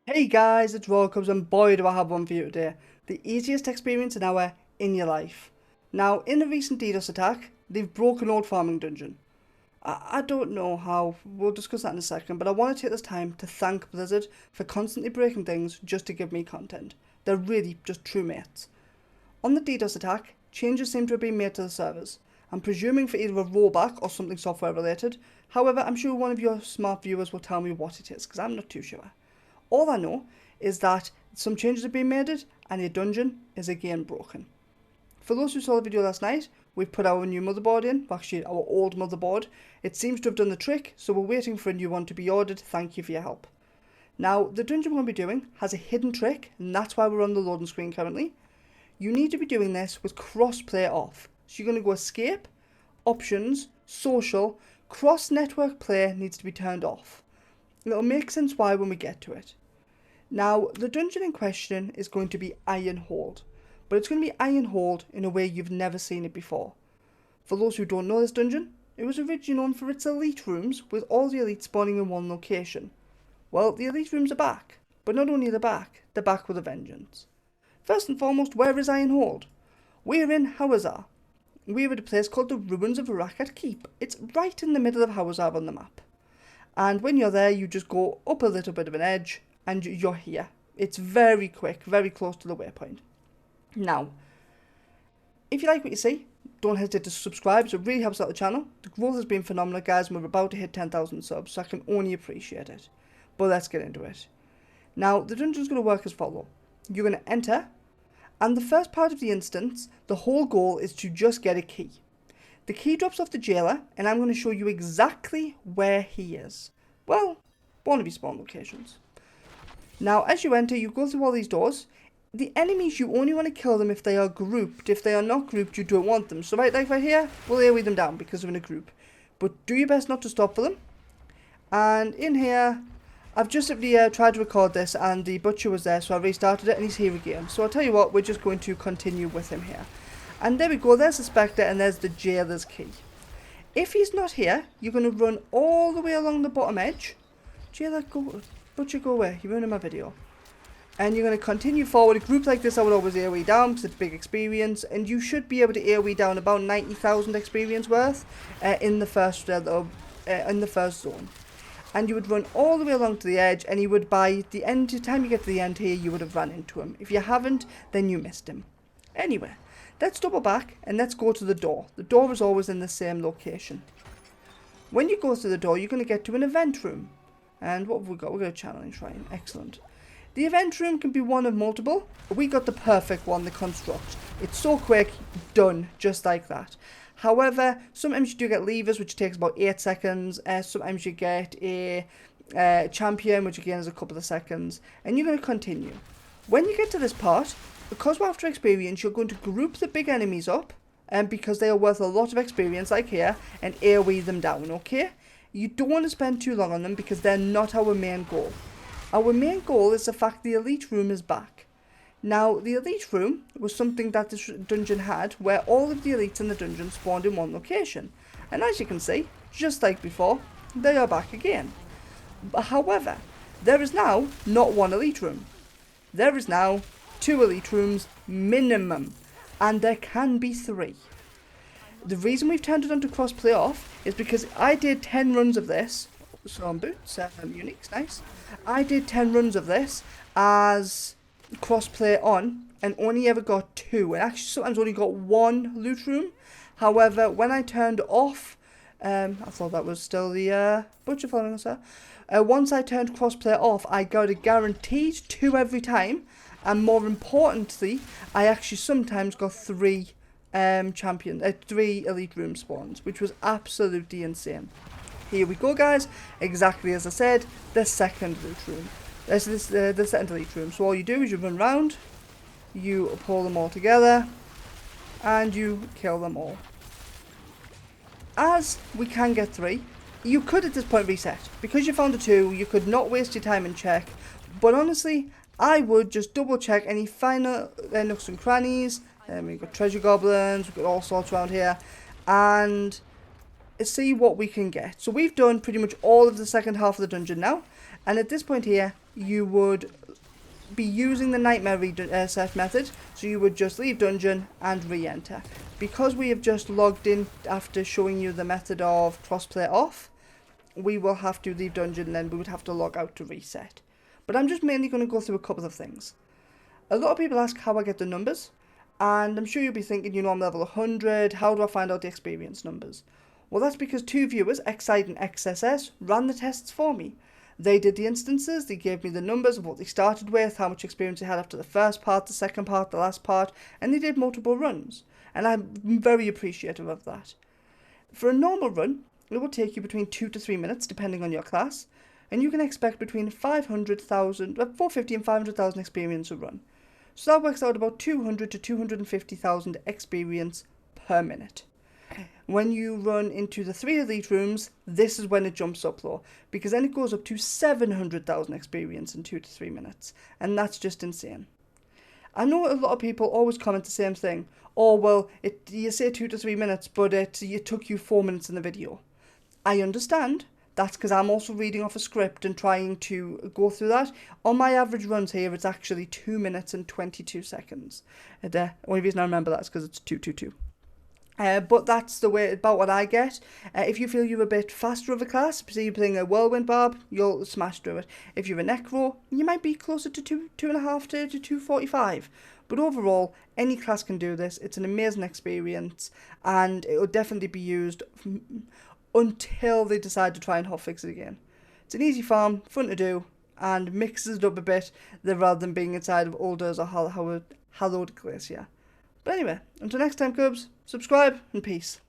Hey guys, it's Rollcubs and boy do I have one for you today. The easiest experience an hour in your life. Now, in a recent DDoS attack, they've broken old farming dungeon. I don't know how, we'll discuss that in a second, but I want to take this time to thank Blizzard for constantly breaking things just to give me content. They're really just true mates. On the DDoS attack, changes seem to have been made to the servers. I'm presuming for either a rollback or something software related. However, I'm sure one of your smart viewers will tell me what it is, because I'm not too sure. All I know is that some changes have been made and your dungeon is again broken. For those who saw the video last night, we've put our new motherboard in, actually our old motherboard. It seems to have done the trick, so we're waiting for a new one to be ordered. Thank you for your help. Now, the dungeon we're going to be doing has a hidden trick, and that's why we're on the loading screen currently. You need to be doing this with crossplay off. So you're going to go escape, options, social, cross-network play needs to be turned off. It'll make sense why when we get to it. Now, the dungeon in question is going to be Ironhold, but it's going to be Ironhold in a way you've never seen it before. For those who don't know this dungeon, it was originally known for its elite rooms, with all the elites spawning in one location. Well, the elite rooms are back, but not only they're back with a vengeance. First and foremost, where is Ironhold? We're in Hawazar. We're at a place called the Ruins of Arakat Keep. It's right in the middle of Hawazar on the map. And when you're there, you just go up a little bit of an edge, and you're here. It's very quick, very close to the waypoint. Now, if you like what you see, don't hesitate to subscribe, so it really helps out the channel. The growth has been phenomenal, guys, and we're about to hit 10,000 subs, so I can only appreciate it. But let's get into it. Now, the dungeon's going to work as follows. You're going to enter, and the first part of the instance, the whole goal is to just get a key. The key drops off the jailer, and I'm going to show you exactly where he is. Well, one of his spawn locations. Now, as you enter, you go through all these doors. The enemies, you only want to kill them if they are grouped. If they are not grouped, you don't want them. So right here, we'll AoE them down because they're in a group. But do your best not to stop for them. And in here, I've just simply tried to record this and the butcher was there, so I restarted it and he's here again. So I'll tell you what, we're just going to continue with him here. And there we go, there's the Spectre and there's the jailer's key. If he's not here, you're going to run all the way along the bottom edge. Jailer, go... Butcher, go away. You're ruining my video. And you're going to continue forward. A group like this, I would always AoE down because it's big experience. And you should be able to AoE down about 90,000 experience worth in the first zone. And you would run all the way along to the edge. And you would, by the time you get to the end here, you would have run into him. If you haven't, then you missed him. Anyway, let's double back and let's go to the door. The door is always in the same location. When you go through the door, you're going to get to an event room. And what have we got? We've got a channeling shrine. Excellent. The event room can be one of multiple. We got the perfect one, the construct. It's so quick, done, just like that. However, sometimes you do get levers, which takes about 8 seconds. Sometimes you get a champion, which again is a couple of seconds. And you're going to continue. When you get to this part, because we're after experience, you're going to group the big enemies up. Because they are worth a lot of experience, like here, and AoE them down, okay? You don't want to spend too long on them because they're not our main goal. Our main goal is the fact the elite room is back. Now, the elite room was something that this dungeon had where all of the elites in the dungeon spawned in one location. And as you can see, just like before, they are back again. However, there is now not one elite room. There is now 2 elite rooms minimum. And there can be 3. The reason we've turned it on to cross-play off is because I did 10 runs of this. Some boots, uniques, nice. I did 10 runs of this as cross-play on and only ever got 2. And actually sometimes only got 1 loot room. However, when I turned off, I thought that was still the butcher following us there. Once I turned cross-play off, I got a guaranteed 2 every time. And more importantly, I actually sometimes got 3 3 elite room spawns, which was absolutely insane. Here we go, guys. Exactly as I said, the second loot room. This is the second elite room. So all you do is you run around, you pull them all together, and you kill them all. As we can get 3, you could at this point reset. Because you found a 2, you could not waste your time and check. But honestly, I would just double check any final nooks and crannies. We've got treasure goblins, we've got all sorts around here. And see what we can get. So we've done pretty much all of the second half of the dungeon now. And at this point here, you would be using the nightmare reset method, so you would just leave dungeon and re-enter. Because we have just logged in after showing you the method of crossplay off, we will have to leave dungeon and then we would have to log out to reset. But I'm just mainly going to go through a couple of things. A lot of people ask how I get the numbers, and I'm sure you'll be thinking, I'm level 100, how do I find out the experience numbers? Well, that's because two viewers, Xside and XSS, ran the tests for me. They did the instances, they gave me the numbers of what they started with, how much experience they had after the first part, the second part, the last part, and they did multiple runs. And I'm very appreciative of that. For a normal run, it will take you between 2 to 3 minutes, depending on your class, and you can expect between 450 and 500,000 experience a run. So that works out about 200 to 250,000 experience per minute. When you run into the 3 elite rooms, this is when it jumps up though, because then it goes up to 700,000 experience in 2 to 3 minutes, and that's just insane. I know a lot of people always comment the same thing. Oh, well, you say 2 to 3 minutes, but it took you 4 minutes in the video. I understand. That's because I'm also reading off a script and trying to go through that. On my average runs here, it's actually 2 minutes and 22 seconds. The only reason I remember that is because it's 222. But that's the way about what I get. If you feel you're a bit faster of a class, say you're playing a Whirlwind Barb, you'll smash through it. If you're a Necro, you might be closer to 2.5 to 245. But overall, any class can do this. It's an amazing experience, and it will definitely be used until they decide to try and hotfix it again. It's an easy farm, fun to do, and mixes it up a bit rather than being inside of Alders or Hallowed Glacier. But anyway, until next time, Cubs, subscribe and peace.